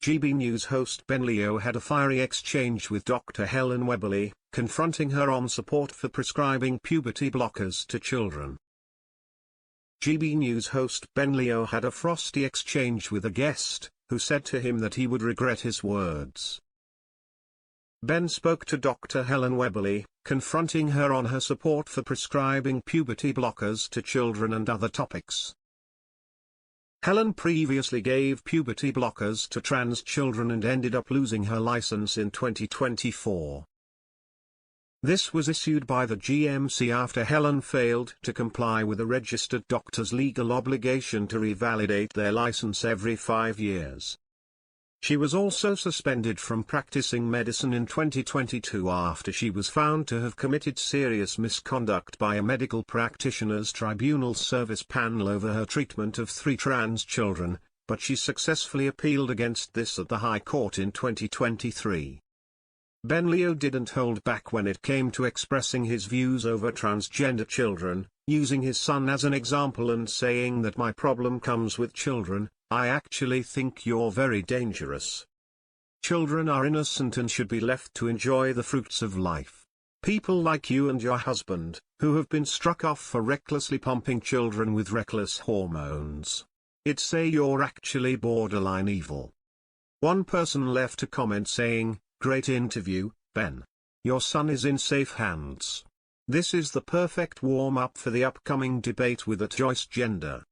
GB News host Ben Leo had a fiery exchange with Dr. Helen Weberly, confronting her on support for prescribing puberty blockers to children. GB News host Ben Leo had a frosty exchange with a guest, who said to him that he would regret his words. Ben spoke to Dr. Helen Weberly, confronting her on her support for prescribing puberty blockers to children and other topics. Helen previously gave puberty blockers to trans children and ended up losing her license in 2024. This was issued by the GMC after Helen failed to comply with a registered doctor's legal obligation to revalidate their license every 5 years. She was also suspended from practicing medicine in 2022 after she was found to have committed serious misconduct by a medical practitioners tribunal service panel over her treatment of 3 trans children, but she successfully appealed against this at the High Court in 2023. Ben Leo didn't hold back when it came to expressing his views over transgender children, using his son as an example and saying that my problem comes with children. I actually think you're very dangerous. Children are innocent and should be left to enjoy the fruits of life. People like you and your husband, who have been struck off for recklessly pumping children with reckless hormones. I'd say you're actually borderline evil. One person left a comment saying, "Great interview, Ben. Your son is in safe hands. This is the perfect warm-up for the upcoming debate with a choice gender."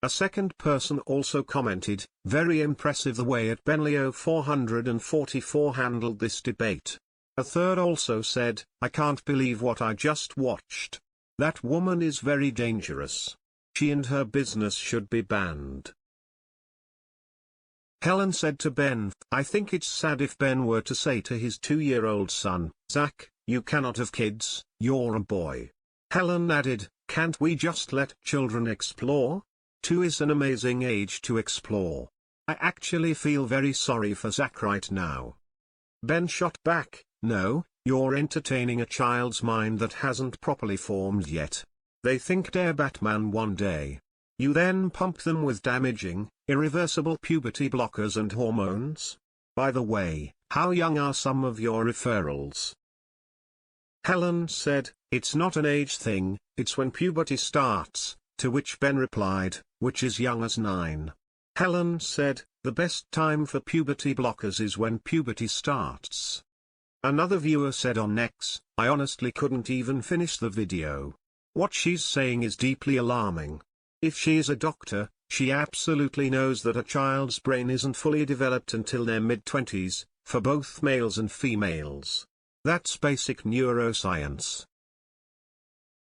A second person also commented, "Very impressive the way at Ben Leo 444 handled this debate." A third also said, "I can't believe what I just watched. That woman is very dangerous. She and her business should be banned." Helen said to Ben, "I think it's sad if Ben were to say to his 2-year-old son, 'Zach, you cannot have kids, you're a boy.'" Helen added, "Can't we just let children explore? 2 is an amazing age to explore. I actually feel very sorry for Zach right now." Ben shot back, "No, you're entertaining a child's mind that hasn't properly formed yet. They think they're Batman one day. You then pump them with damaging, irreversible puberty blockers and hormones? By the way, how young are some of your referrals?" Helen said, "It's not an age thing, it's when puberty starts," to which Ben replied, "Which is young as 9. Helen said, "The best time for puberty blockers is when puberty starts." Another viewer said on X, "I honestly couldn't even finish the video. What she's saying is deeply alarming. If she is a doctor, she absolutely knows that a child's brain isn't fully developed until their mid-20s, for both males and females. That's basic neuroscience.